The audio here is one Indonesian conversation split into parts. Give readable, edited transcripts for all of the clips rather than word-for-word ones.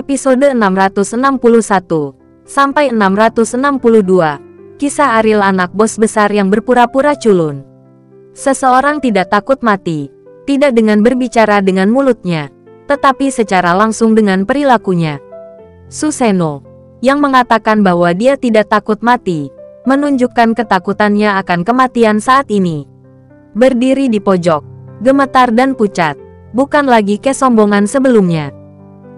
Episode 661 sampai 662. Kisah Ariel, anak bos besar yang berpura-pura culun. Seseorang tidak takut mati, tidak dengan berbicara dengan mulutnya, tetapi secara langsung dengan perilakunya. Susanoo, yang mengatakan bahwa dia tidak takut mati, menunjukkan ketakutannya akan kematian saat ini. Berdiri di pojok, gemetar dan pucat, bukan lagi kesombongan sebelumnya.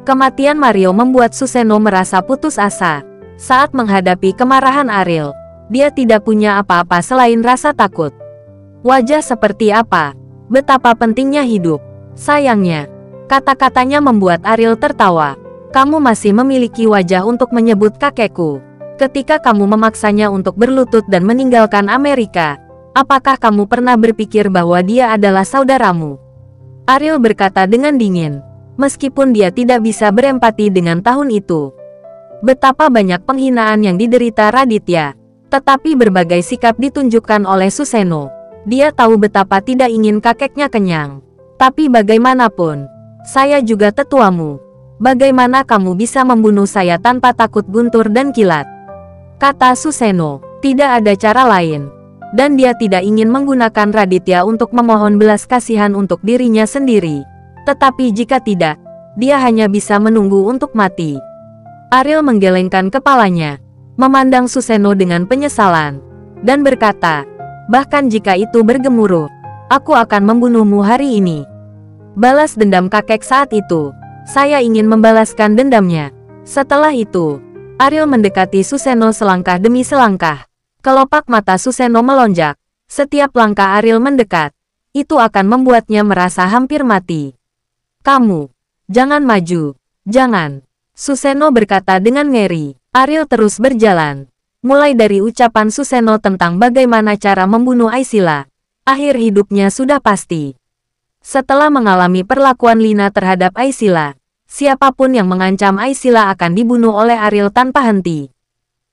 Kematian Mario membuat Susanoo merasa putus asa. Saat menghadapi kemarahan Ariel, dia tidak punya apa-apa selain rasa takut. Wajah seperti apa? Betapa pentingnya hidup. Sayangnya, kata-katanya membuat Ariel tertawa. Kamu masih memiliki wajah untuk menyebut kakekku. Ketika kamu memaksanya untuk berlutut dan meninggalkan Amerika, apakah kamu pernah berpikir bahwa dia adalah saudaramu? Ariel berkata dengan dingin. Meskipun dia tidak bisa berempati dengan tahun itu. Betapa banyak penghinaan yang diderita Raditya, tetapi berbagai sikap ditunjukkan oleh Susanoo. Dia tahu betapa tidak ingin kakeknya kenyang. Tapi bagaimanapun, saya juga tetuamu. Bagaimana kamu bisa membunuh saya tanpa takut guntur dan kilat? Kata Susanoo, tidak ada cara lain. Dan dia tidak ingin menggunakan Raditya untuk memohon belas kasihan untuk dirinya sendiri. Tetapi jika tidak, dia hanya bisa menunggu untuk mati. Ariel menggelengkan kepalanya, memandang Susanoo dengan penyesalan, dan berkata, bahkan jika itu bergemuruh, aku akan membunuhmu hari ini. Balas dendam kakek saat itu, saya ingin membalaskan dendamnya. Setelah itu, Ariel mendekati Susanoo selangkah demi selangkah. Kelopak mata Susanoo melonjak. Setiap langkah Ariel mendekat, itu akan membuatnya merasa hampir mati. Kamu, jangan maju, jangan. Susanoo berkata dengan ngeri. Ariel terus berjalan. Mulai dari ucapan Susanoo tentang bagaimana cara membunuh Aisila, akhir hidupnya sudah pasti. Setelah mengalami perlakuan Lina terhadap Aisila, siapapun yang mengancam Aisila akan dibunuh oleh Ariel tanpa henti.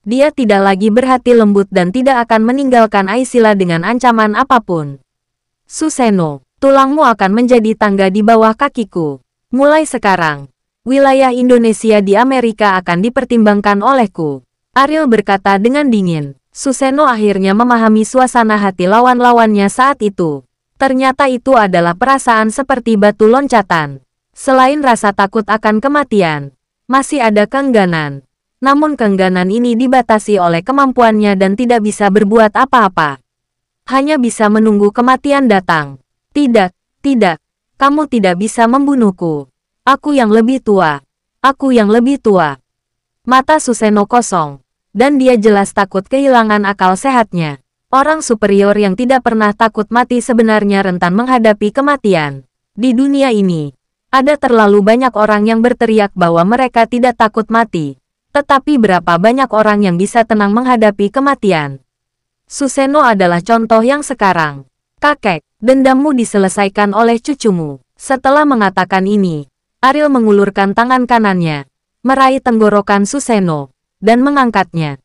Dia tidak lagi berhati lembut dan tidak akan meninggalkan Aisila dengan ancaman apapun. Susanoo, tulangmu akan menjadi tangga di bawah kakiku. Mulai sekarang, wilayah Indonesia di Amerika akan dipertimbangkan olehku. Ariel berkata dengan dingin. Susanoo akhirnya memahami suasana hati lawan-lawannya saat itu. Ternyata itu adalah perasaan seperti batu loncatan. Selain rasa takut akan kematian, masih ada keengganan. Namun keengganan ini dibatasi oleh kemampuannya dan tidak bisa berbuat apa-apa. Hanya bisa menunggu kematian datang. Tidak, kamu tidak bisa membunuhku. Aku yang lebih tua. Aku yang lebih tua. Mata Susanoo kosong, dan dia jelas takut kehilangan akal sehatnya. Orang superior yang tidak pernah takut mati sebenarnya rentan menghadapi kematian. Di dunia ini, ada terlalu banyak orang yang berteriak bahwa mereka tidak takut mati. Tetapi berapa banyak orang yang bisa tenang menghadapi kematian? Susanoo adalah contoh yang sekarang. Kakek, dendammu diselesaikan oleh cucumu. Setelah mengatakan ini, Ariel mengulurkan tangan kanannya, meraih tenggorokan Susanoo, dan mengangkatnya.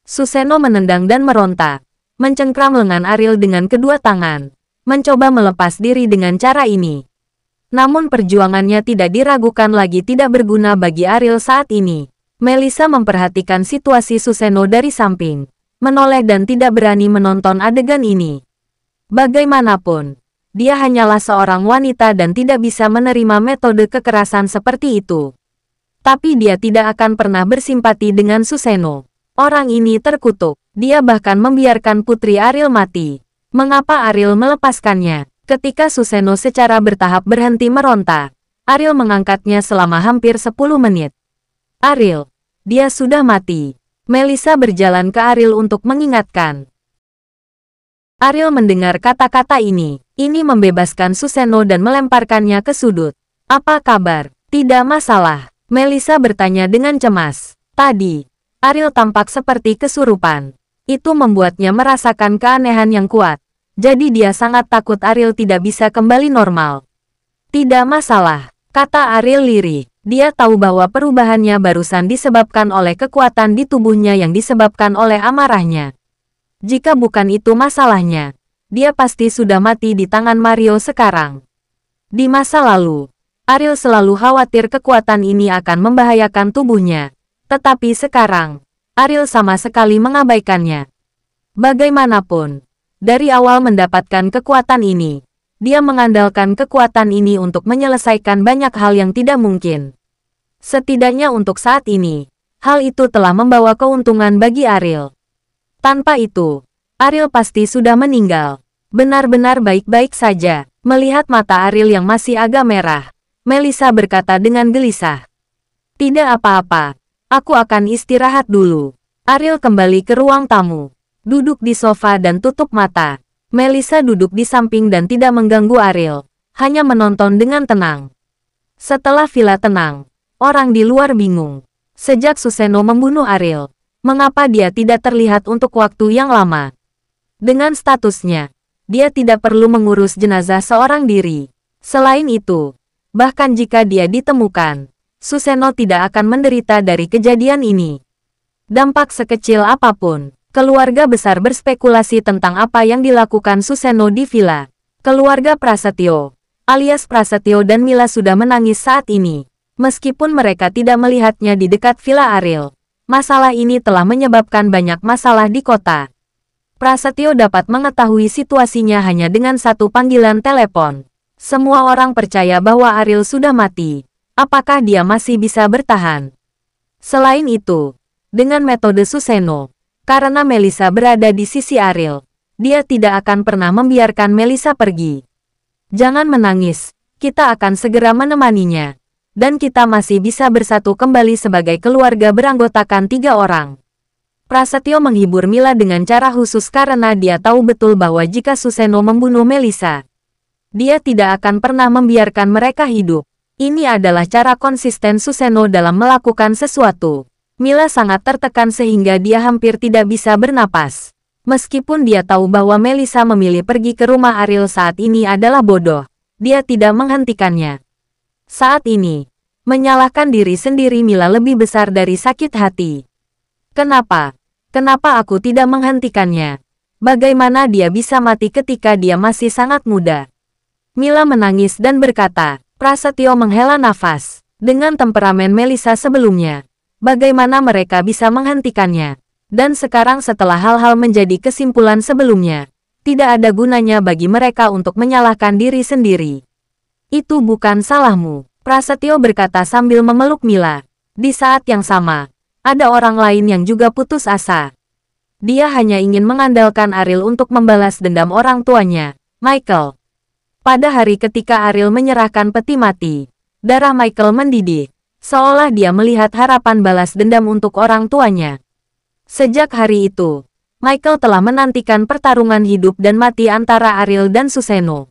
Susanoo menendang dan meronta, mencengkram lengan Ariel dengan kedua tangan, mencoba melepas diri dengan cara ini. Namun perjuangannya tidak diragukan lagi tidak berguna bagi Ariel saat ini. Melissa memperhatikan situasi Susanoo dari samping, menoleh dan tidak berani menonton adegan ini. Bagaimanapun, dia hanyalah seorang wanita dan tidak bisa menerima metode kekerasan seperti itu. Tapi dia tidak akan pernah bersimpati dengan Susanoo. Orang ini terkutuk. Dia bahkan membiarkan putri Ariel mati. Mengapa Ariel melepaskannya? Ketika Susanoo secara bertahap berhenti meronta, Ariel mengangkatnya selama hampir 10 menit. Ariel, dia sudah mati. Melissa berjalan ke Ariel untuk mengingatkan. Ariel mendengar kata-kata ini. Ini membebaskan Susanoo dan melemparkannya ke sudut. Apa kabar? Tidak masalah. Melissa bertanya dengan cemas. Tadi, Ariel tampak seperti kesurupan. Itu membuatnya merasakan keanehan yang kuat. Jadi dia sangat takut Ariel tidak bisa kembali normal. Tidak masalah, kata Ariel lirih. Dia tahu bahwa perubahannya barusan disebabkan oleh kekuatan di tubuhnya yang disebabkan oleh amarahnya. Jika bukan itu masalahnya, dia pasti sudah mati di tangan Mario sekarang. Di masa lalu, Ariel selalu khawatir kekuatan ini akan membahayakan tubuhnya. Tetapi sekarang, Ariel sama sekali mengabaikannya. Bagaimanapun, dari awal mendapatkan kekuatan ini, dia mengandalkan kekuatan ini untuk menyelesaikan banyak hal yang tidak mungkin. Setidaknya untuk saat ini, hal itu telah membawa keuntungan bagi Ariel. Tanpa itu, Ariel pasti sudah meninggal. Benar-benar baik-baik saja. Melihat mata Ariel yang masih agak merah, Melissa berkata dengan gelisah. Tidak apa-apa, aku akan istirahat dulu. Ariel kembali ke ruang tamu, duduk di sofa dan tutup mata. Melissa duduk di samping dan tidak mengganggu Ariel, hanya menonton dengan tenang. Setelah villa tenang, orang di luar bingung. Sejak Susanoo membunuh Ariel, mengapa dia tidak terlihat untuk waktu yang lama? Dengan statusnya, dia tidak perlu mengurus jenazah seorang diri. Selain itu, bahkan jika dia ditemukan, Susanoo tidak akan menderita dari kejadian ini. Dampak sekecil apapun, keluarga besar berspekulasi tentang apa yang dilakukan Susanoo di villa. Keluarga Prasetyo, alias Prasetyo dan Mila sudah menangis saat ini. Meskipun mereka tidak melihatnya di dekat villa Ariel, masalah ini telah menyebabkan banyak masalah di kota. Prasetyo dapat mengetahui situasinya hanya dengan satu panggilan telepon. Semua orang percaya bahwa Ariel sudah mati. Apakah dia masih bisa bertahan? Selain itu, dengan metode Susanoo, karena Melissa berada di sisi Ariel, dia tidak akan pernah membiarkan Melissa pergi. Jangan menangis, kita akan segera menemaninya. Dan kita masih bisa bersatu kembali sebagai keluarga beranggotakan 3 orang. Prasetyo menghibur Mila dengan cara khusus karena dia tahu betul bahwa jika Susanoo membunuh Melissa, dia tidak akan pernah membiarkan mereka hidup. Ini adalah cara konsisten Susanoo dalam melakukan sesuatu. Mila sangat tertekan sehingga dia hampir tidak bisa bernapas. Meskipun dia tahu bahwa Melissa memilih pergi ke rumah Ariel saat ini adalah bodoh, dia tidak menghentikannya. Saat ini, menyalahkan diri sendiri Mila lebih besar dari sakit hati. Kenapa? Kenapa aku tidak menghentikannya? Bagaimana dia bisa mati ketika dia masih sangat muda? Mila menangis dan berkata, Prasetyo menghela nafas. Dengan temperamen Melissa sebelumnya, bagaimana mereka bisa menghentikannya? Dan sekarang setelah hal-hal menjadi kesimpulan sebelumnya, tidak ada gunanya bagi mereka untuk menyalahkan diri sendiri. Itu bukan salahmu, Prasetyo berkata sambil memeluk Mila. Di saat yang sama, ada orang lain yang juga putus asa. Dia hanya ingin mengandalkan Ariel untuk membalas dendam orang tuanya, Michael. Pada hari ketika Ariel menyerahkan peti mati, darah Michael mendidih, seolah dia melihat harapan balas dendam untuk orang tuanya. Sejak hari itu, Michael telah menantikan pertarungan hidup dan mati antara Ariel dan Susanoo.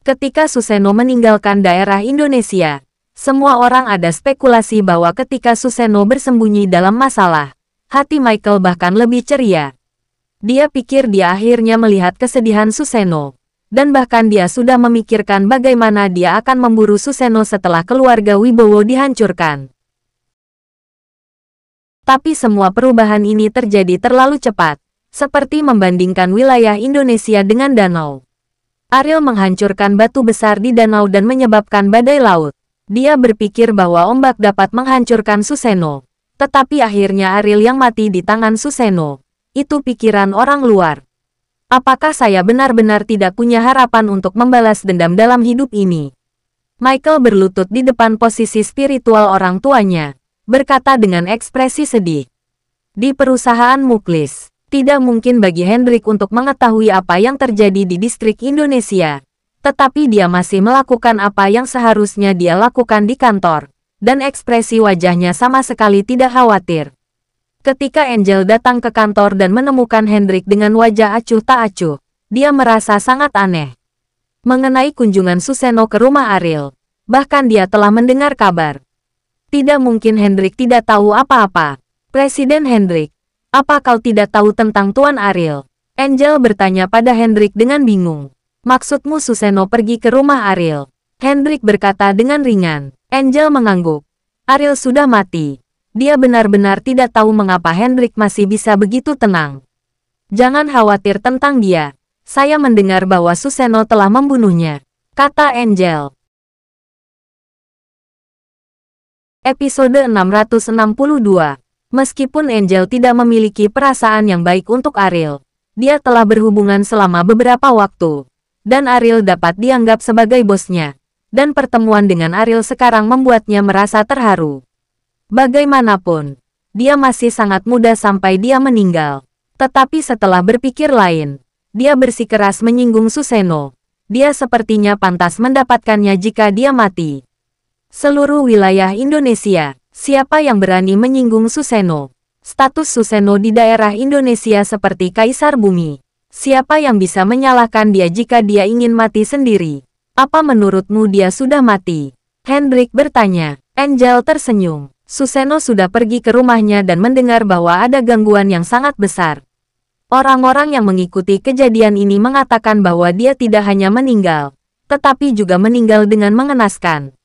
Ketika Susanoo meninggalkan daerah Indonesia, semua orang ada spekulasi bahwa ketika Susanoo bersembunyi dalam masalah, hati Michael bahkan lebih ceria. Dia pikir dia akhirnya melihat kesedihan Susanoo. Dan bahkan dia sudah memikirkan bagaimana dia akan memburu Susanoo setelah keluarga Wibowo dihancurkan. Tapi semua perubahan ini terjadi terlalu cepat, seperti membandingkan wilayah Indonesia dengan danau. Ariel menghancurkan batu besar di danau dan menyebabkan badai laut. Dia berpikir bahwa ombak dapat menghancurkan Susanoo. Tetapi akhirnya Ariel yang mati di tangan Susanoo. Itu pikiran orang luar. Apakah saya benar-benar tidak punya harapan untuk membalas dendam dalam hidup ini? Michael berlutut di depan posisi spiritual orang tuanya, berkata dengan ekspresi sedih. Di perusahaan Muklis, tidak mungkin bagi Hendrik untuk mengetahui apa yang terjadi di distrik Indonesia. Tetapi dia masih melakukan apa yang seharusnya dia lakukan di kantor. Dan ekspresi wajahnya sama sekali tidak khawatir. Ketika Angel datang ke kantor dan menemukan Hendrik dengan wajah acuh tak acuh, dia merasa sangat aneh. Mengenai kunjungan Susanoo ke rumah Ariel, bahkan dia telah mendengar kabar. Tidak mungkin Hendrik tidak tahu apa-apa. Presiden Hendrik, apa kau tidak tahu tentang Tuan Ariel? Angel bertanya pada Hendrik dengan bingung. Maksudmu Susanoo pergi ke rumah Ariel? Hendrik berkata dengan ringan. Angel mengangguk. Ariel sudah mati. Dia benar-benar tidak tahu mengapa Hendrik masih bisa begitu tenang. Jangan khawatir tentang dia. Saya mendengar bahwa Susanoo telah membunuhnya, kata Angel. Episode 662. Meskipun Angel tidak memiliki perasaan yang baik untuk Ariel, dia telah berhubungan selama beberapa waktu, dan Ariel dapat dianggap sebagai bosnya. Dan pertemuan dengan Ariel sekarang membuatnya merasa terharu. Bagaimanapun, dia masih sangat muda sampai dia meninggal. Tetapi setelah berpikir lain, dia bersikeras menyinggung Susanoo. Dia sepertinya pantas mendapatkannya jika dia mati. Seluruh wilayah Indonesia, siapa yang berani menyinggung Susanoo? Status Susanoo di daerah Indonesia seperti kaisar bumi. Siapa yang bisa menyalahkan dia jika dia ingin mati sendiri? Apa menurutmu dia sudah mati? Hendrik bertanya. Angel tersenyum. Susanoo sudah pergi ke rumahnya dan mendengar bahwa ada gangguan yang sangat besar. Orang-orang yang mengikuti kejadian ini mengatakan bahwa dia tidak hanya meninggal, tetapi juga meninggal dengan mengenaskan.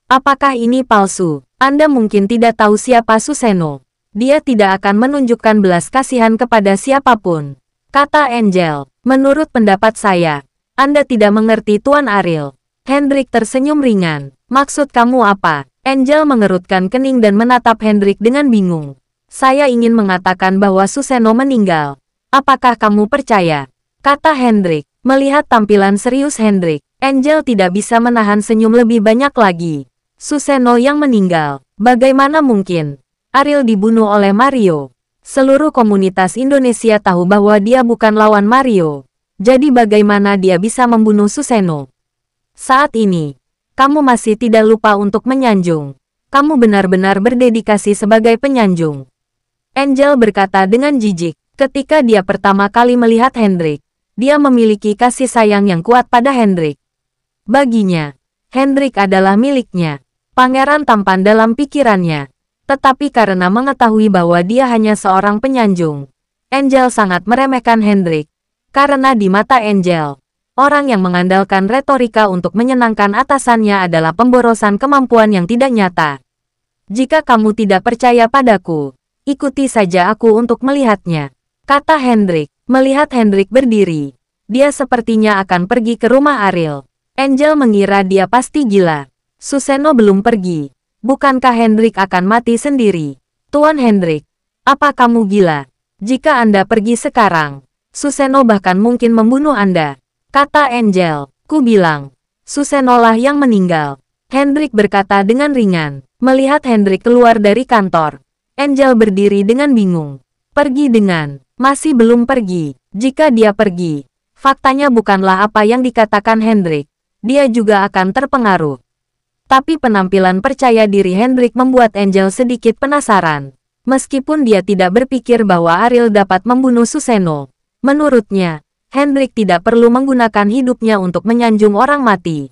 Apakah ini palsu? Anda mungkin tidak tahu siapa Susanoo. Dia tidak akan menunjukkan belas kasihan kepada siapapun, kata Angel. Menurut pendapat saya, Anda tidak mengerti Tuan Ariel. Hendrik tersenyum ringan. Maksud kamu apa? Angel mengerutkan kening dan menatap Hendrik dengan bingung. Saya ingin mengatakan bahwa Susanoo meninggal. Apakah kamu percaya? Kata Hendrik. Melihat tampilan serius Hendrik, Angel tidak bisa menahan senyum lebih banyak lagi. Susanoo yang meninggal. Bagaimana mungkin? Ariel dibunuh oleh Mario. Seluruh komunitas Indonesia tahu bahwa dia bukan lawan Mario. Jadi bagaimana dia bisa membunuh Susanoo? Saat ini, kamu masih tidak lupa untuk menyanjung. Kamu benar-benar berdedikasi sebagai penyanjung. Angel berkata dengan jijik. Ketika dia pertama kali melihat Hendrik, dia memiliki kasih sayang yang kuat pada Hendrik. Baginya, Hendrik adalah miliknya. Pangeran tampan dalam pikirannya. Tetapi karena mengetahui bahwa dia hanya seorang penyanjung, Angel sangat meremehkan Hendrik. Karena di mata Angel, orang yang mengandalkan retorika untuk menyenangkan atasannya adalah pemborosan kemampuan yang tidak nyata. Jika kamu tidak percaya padaku, ikuti saja aku untuk melihatnya, kata Hendrik. Melihat Hendrik berdiri, dia sepertinya akan pergi ke rumah Ariel. Angel mengira dia pasti gila. Susanoo belum pergi. Bukankah Hendrik akan mati sendiri? Tuan Hendrik, apa kamu gila? Jika Anda pergi sekarang, Susanoo bahkan mungkin membunuh Anda, kata Angel. Ku bilang, Susanoo lah yang meninggal. Hendrik berkata dengan ringan. Melihat Hendrik keluar dari kantor, Angel berdiri dengan bingung. Pergi dengan, masih belum pergi. Jika dia pergi, faktanya bukanlah apa yang dikatakan Hendrik. Dia juga akan terpengaruh. Tapi penampilan percaya diri Hendrik membuat Angel sedikit penasaran. Meskipun dia tidak berpikir bahwa Ariel dapat membunuh Susanoo, menurutnya, Hendrik tidak perlu menggunakan hidupnya untuk menyanjung orang mati.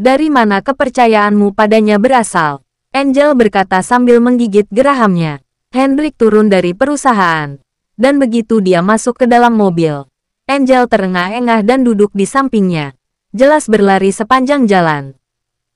Dari mana kepercayaanmu padanya berasal? Angel berkata sambil menggigit gerahamnya. Hendrik turun dari perusahaan. Dan begitu dia masuk ke dalam mobil, Angel terengah-engah dan duduk di sampingnya. Jelas berlari sepanjang jalan.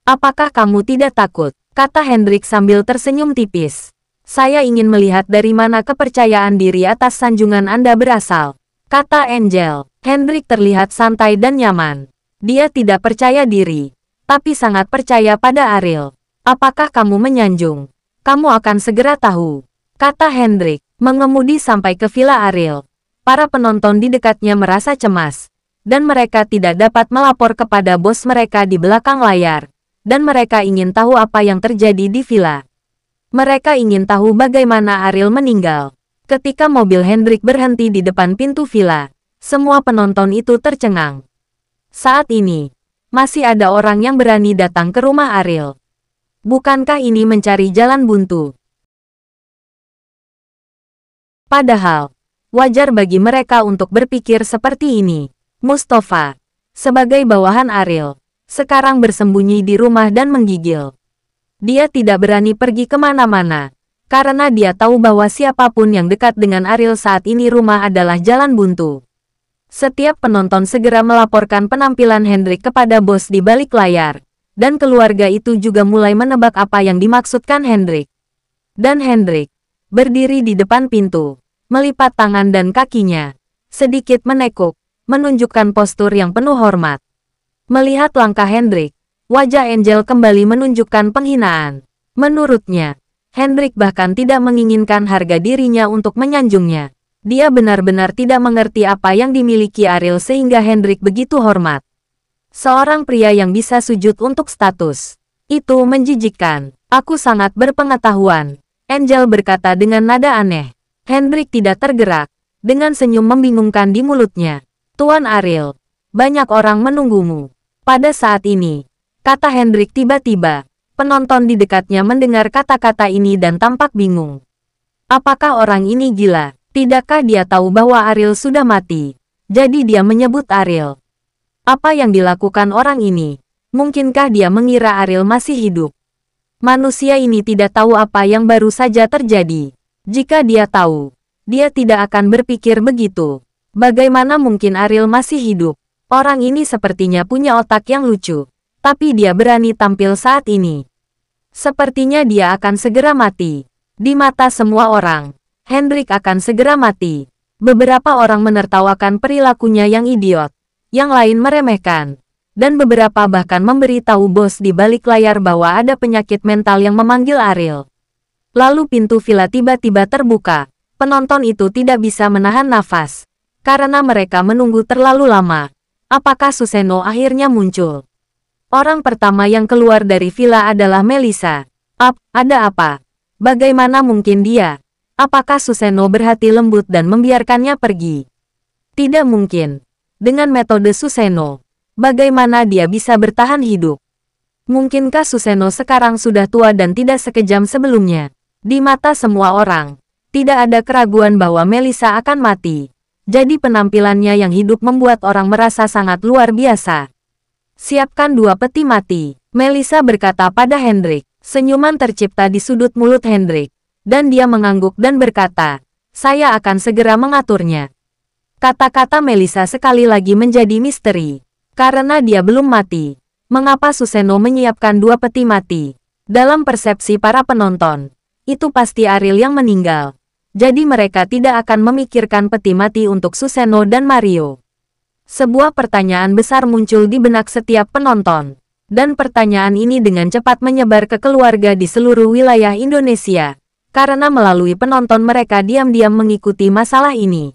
Apakah kamu tidak takut? Kata Hendrik sambil tersenyum tipis. Saya ingin melihat dari mana kepercayaan diri atas sanjungan Anda berasal, kata Angel. Hendrik terlihat santai dan nyaman. Dia tidak percaya diri, tapi sangat percaya pada Ariel. Apakah kamu menyanjung? Kamu akan segera tahu, kata Hendrik. Mengemudi sampai ke villa Ariel. Para penonton di dekatnya merasa cemas, dan mereka tidak dapat melapor kepada bos mereka di belakang layar, dan mereka ingin tahu apa yang terjadi di villa. Mereka ingin tahu bagaimana Ariel meninggal. Ketika mobil Hendrik berhenti di depan pintu villa, semua penonton itu tercengang. Saat ini, masih ada orang yang berani datang ke rumah Ariel. Bukankah ini mencari jalan buntu? Padahal, wajar bagi mereka untuk berpikir seperti ini. Mustafa, sebagai bawahan Ariel, sekarang bersembunyi di rumah dan menggigil. Dia tidak berani pergi kemana-mana, karena dia tahu bahwa siapapun yang dekat dengan Ariel saat ini rumah adalah jalan buntu. Setiap penonton segera melaporkan penampilan Hendrik kepada bos di balik layar, dan keluarga itu juga mulai menebak apa yang dimaksudkan Hendrik. Dan Hendrik berdiri di depan pintu, melipat tangan dan kakinya, sedikit menekuk, menunjukkan postur yang penuh hormat. Melihat langkah Hendrik, wajah Angel kembali menunjukkan penghinaan. Menurutnya, Hendrik bahkan tidak menginginkan harga dirinya untuk menyanjungnya. Dia benar-benar tidak mengerti apa yang dimiliki Ariel sehingga Hendrik begitu hormat. Seorang pria yang bisa sujud untuk status. Itu menjijikkan. Aku sangat berpengetahuan. Angel berkata dengan nada aneh. Hendrik tidak tergerak. Dengan senyum membingungkan di mulutnya. Tuan Ariel, banyak orang menunggumu. Pada saat ini, kata Hendrik tiba-tiba. Penonton di dekatnya mendengar kata-kata ini dan tampak bingung. Apakah orang ini gila? Tidakkah dia tahu bahwa Ariel sudah mati? Jadi dia menyebut Ariel. Apa yang dilakukan orang ini? Mungkinkah dia mengira Ariel masih hidup? Manusia ini tidak tahu apa yang baru saja terjadi. Jika dia tahu, dia tidak akan berpikir begitu. Bagaimana mungkin Ariel masih hidup? Orang ini sepertinya punya otak yang lucu. Tapi dia berani tampil saat ini. Sepertinya dia akan segera mati. Di mata semua orang, Hendrik akan segera mati. Beberapa orang menertawakan perilakunya yang idiot. Yang lain meremehkan. Dan beberapa bahkan memberitahu bos di balik layar bahwa ada penyakit mental yang memanggil Ariel. Lalu pintu villa tiba-tiba terbuka. Penonton itu tidak bisa menahan nafas. Karena mereka menunggu terlalu lama. Apakah Susanoo akhirnya muncul? Orang pertama yang keluar dari villa adalah Melissa. Ada apa? Bagaimana mungkin dia? Apakah Susanoo berhati lembut dan membiarkannya pergi? Tidak mungkin. Dengan metode Susanoo, bagaimana dia bisa bertahan hidup? Mungkinkah Susanoo sekarang sudah tua dan tidak sekejam sebelumnya? Di mata semua orang, tidak ada keraguan bahwa Melissa akan mati. Jadi penampilannya yang hidup membuat orang merasa sangat luar biasa. Siapkan 2 peti mati, Melissa berkata pada Hendrik. Senyuman tercipta di sudut mulut Hendrik. Dan dia mengangguk dan berkata, saya akan segera mengaturnya. Kata-kata Melissa sekali lagi menjadi misteri. Karena dia belum mati. Mengapa Susanoo menyiapkan 2 peti mati? Dalam persepsi para penonton, itu pasti Ariel yang meninggal. Jadi mereka tidak akan memikirkan peti mati untuk Susanoo dan Mario. Sebuah pertanyaan besar muncul di benak setiap penonton. Dan pertanyaan ini dengan cepat menyebar ke keluarga di seluruh wilayah Indonesia. Karena melalui penonton mereka diam-diam mengikuti masalah ini.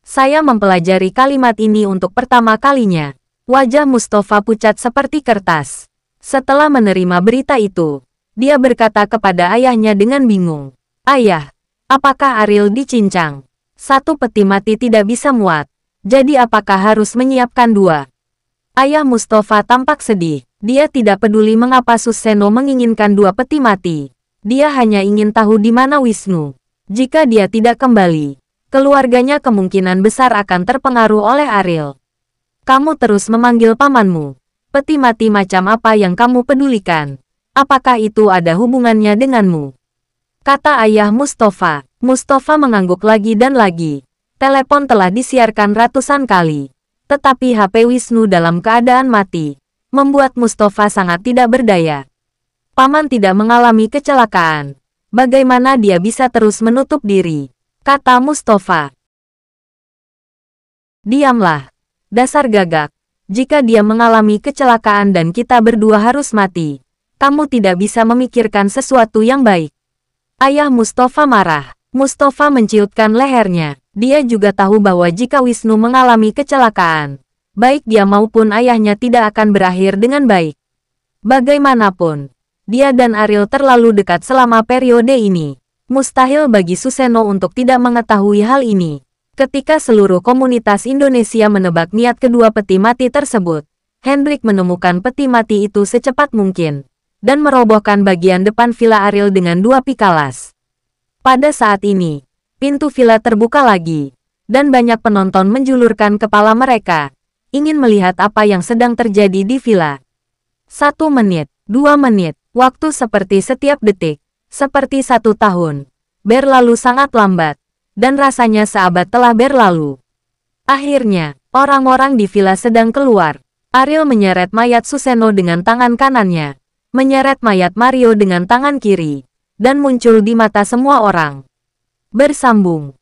Saya mempelajari kalimat ini untuk pertama kalinya. Wajah Mustafa pucat seperti kertas. Setelah menerima berita itu, dia berkata kepada ayahnya dengan bingung. Ayah, apakah Ariel dicincang? 1 peti mati tidak bisa muat. Jadi apakah harus menyiapkan 2? Ayah Mustafa tampak sedih. Dia tidak peduli mengapa Susanoo menginginkan 2 peti mati. Dia hanya ingin tahu di mana Wisnu. Jika dia tidak kembali, keluarganya kemungkinan besar akan terpengaruh oleh Ariel. Kamu terus memanggil pamanmu. Peti mati macam apa yang kamu pedulikan? Apakah itu ada hubungannya denganmu? Kata ayah Mustafa. Mustafa mengangguk lagi dan lagi. Telepon telah disiarkan ratusan kali. Tetapi HP Wisnu dalam keadaan mati. Membuat Mustafa sangat tidak berdaya. Paman tidak mengalami kecelakaan. Bagaimana dia bisa terus menutup diri? Kata Mustafa. Diamlah. Dasar gagak. Jika dia mengalami kecelakaan dan kita berdua harus mati, kamu tidak bisa memikirkan sesuatu yang baik. Ayah Mustafa marah. Mustafa menciutkan lehernya. Dia juga tahu bahwa jika Wisnu mengalami kecelakaan, baik dia maupun ayahnya tidak akan berakhir dengan baik. Bagaimanapun, dia dan Ariel terlalu dekat selama periode ini. Mustahil bagi Susanoo untuk tidak mengetahui hal ini. Ketika seluruh komunitas Indonesia menebak niat kedua peti mati tersebut, Hendrik menemukan peti mati itu secepat mungkin, dan merobohkan bagian depan villa Ariel dengan 2 pikalas. Pada saat ini, pintu villa terbuka lagi, dan banyak penonton menjulurkan kepala mereka, ingin melihat apa yang sedang terjadi di villa. 1 menit, 2 menit, waktu seperti setiap detik, seperti 1 tahun. Berlalu sangat lambat, dan rasanya seabad telah berlalu. Akhirnya, orang-orang di villa sedang keluar. Ariel menyeret mayat Susanoo dengan tangan kanannya, menyeret mayat Mario dengan tangan kiri, dan muncul di mata semua orang. Bersambung.